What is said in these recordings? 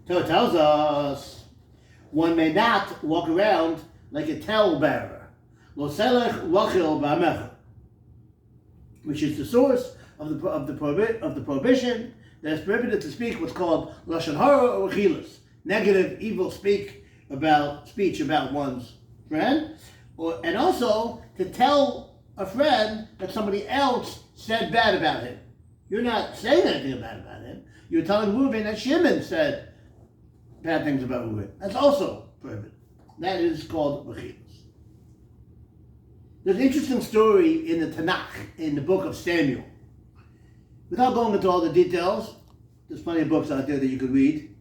So it tells us one may not walk around like a talebearer. Lo selech lachil ba'amecha, which is the source of the prohibition that it's prohibited to speak what's called lashon hara or rechilas, negative, evil speech about one's friend, and also to tell a friend that somebody else said bad about him. You're not saying anything bad about him. You're telling Reuven that Shimon said bad things about Reuven. That's also prohibited. That is called rechilas. There's an interesting story in the Tanakh, in the book of Samuel. Without going into all the details, there's plenty of books out there that you could read.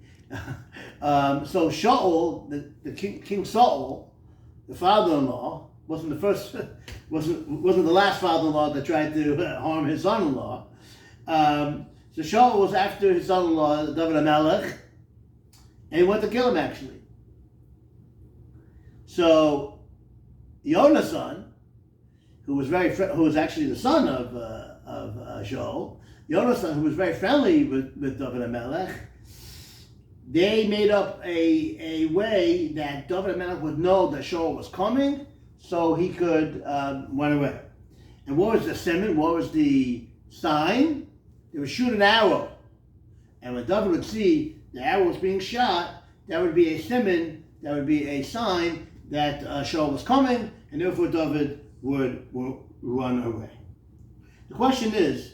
So Shaul, the King Saul, the father-in-law, wasn't the last father-in-law that tried to harm his son-in-law. So Shaul was after his son-in-law, David HaMelech, and he went to kill him actually. So Yonasan, who was actually the son of Shaul, Yonasan, who was very friendly with David HaMelech, they made up a way that David HaMelech would know that Shaul was coming, so he could run away. And what was the simon? What was the sign? They would shoot an arrow, and when David would see the arrow was being shot, that would be a simon, that would be a sign that Shaul was coming, and therefore David would run away. The question is,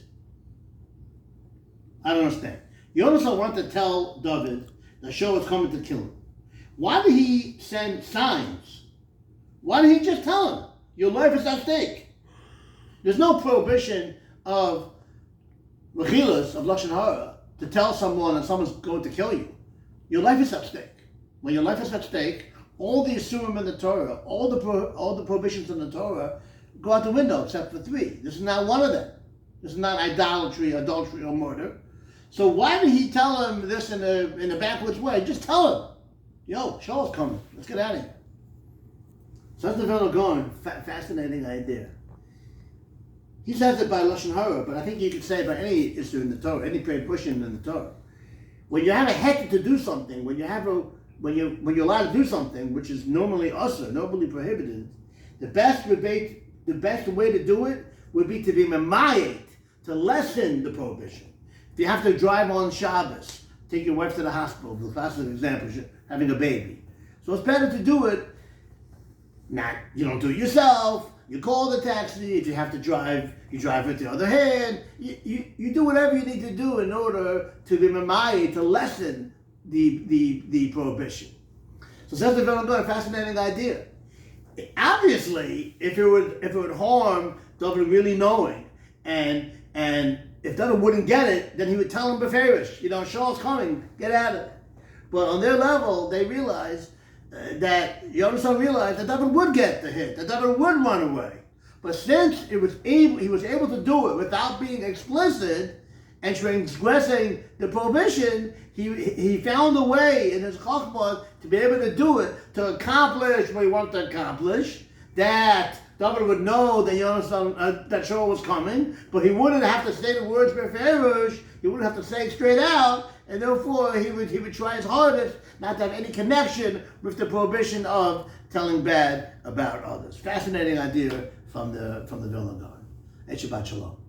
I don't understand. Yonasan wanted to tell David that Shaul was coming to kill him. Why did he send signs? Why didn't he just tell him, your life is at stake? There's no prohibition of rechilas, of lashon hara, to tell someone that someone's going to kill you. Your life is at stake. When your life is at stake, all the isurim in the Torah, all the prohibitions in the Torah go out the window except for 3. This is not one of them. This is not idolatry, adultery, or murder. So why did he tell him this in a backwards way? Just tell him, yo, Shaul's coming. Let's get out of here. So that's the Vilna Gaon. Fascinating idea. He says it by lashon hara, but I think you could say it by any issue in the Torah, any prohibition in the Torah. When you have a heter to do something, when you're allowed to do something which is normally usur, normally prohibited, the best way to do it would be to be memayet, to lessen the prohibition. If you have to drive on Shabbos, take your wife to the hospital, the classic example is having a baby. So it's better to do it, you don't do it yourself, you call the taxi. If you have to drive, you drive with the other hand. You do whatever you need to do in order to be memayet, to lessen the prohibition. So says the Vilna Gaon, a fascinating idea. Obviously, if it would harm David really knowing, and if David wouldn't get it, then he would tell him beferish, Shaul's coming, get at it. But on their level, they realized that Yonasan realized that David would get the hit, that David would run away. But since he was able to do it without being explicit and transgressing the prohibition, he found a way in his chokmah to be able to do it, to accomplish what he wanted to accomplish, that David would know that that Shaul was coming, but he wouldn't have to say the words beferish, he wouldn't have to say it straight out, and therefore he would try his hardest not to have any connection with the prohibition of telling bad about others. Fascinating idea from the Vilna Gaon. Shabbat Shalom.